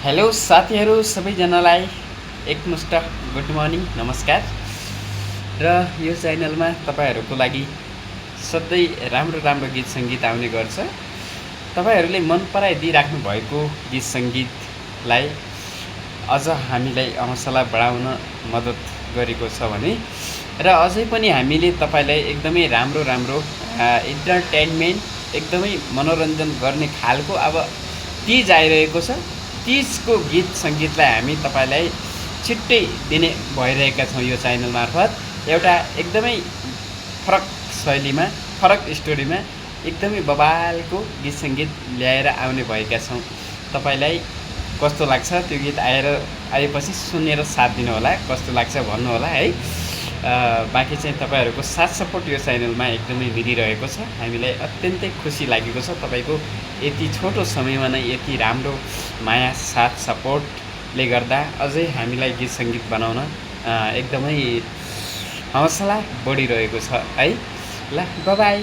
Hello साथीहरू सबैजनालाई एकमुष्ट good morning नमस्कार। र यो च्यानलमा तपाईँहरूको लागि सधैँ राम्रो राम्रो गीत सङ्गीत आउने गर्छ। तपाईँहरूले मन पराइदिइराख्नु भएको गीत सङ्गीतलाई अझ हामीलाई हौसला बढाउन मद्दत गरेको छ भने र अझै पनि हामीले तपाईँलाई एकदमै राम्रो राम्रो इन्टरटेनमेन्ट एकदमै मनोरञ्जन गर्ने खालको अब तीज आइरहेको छ। तीजको गीत सङ्गीतलाई हामी तपाईँलाई छिट्टै दिने भइरहेका छौँ। यो च्यानल मार्फत एउटा एकदमै फरक शैलीमा फरक स्टोरीमा एकदमै बवालको गीत सङ्गीत ल्याएर आउने भएका छौँ। तपाईँलाई कस्तो लाग्छ त्यो गीत आएपछि सुनेर साथ दिनु होला, कस्तो लाग्छ भन्नु होला है। बाँकी चाहिँ तपाईँहरूको साथ सपोर्ट यो च्यानलमा एकदमै मिलिरहेको छ। हामीलाई अत्यन्तै खुसी लागेको छ। तपाईँको यति छोटो समयमा नै यति राम्रो माया साथ सपोर्टले गर्दा अझै हामीलाई गीत सङ्गीत बनाउन एकदमै हौसला बढिरहेको छ है। ल बाई।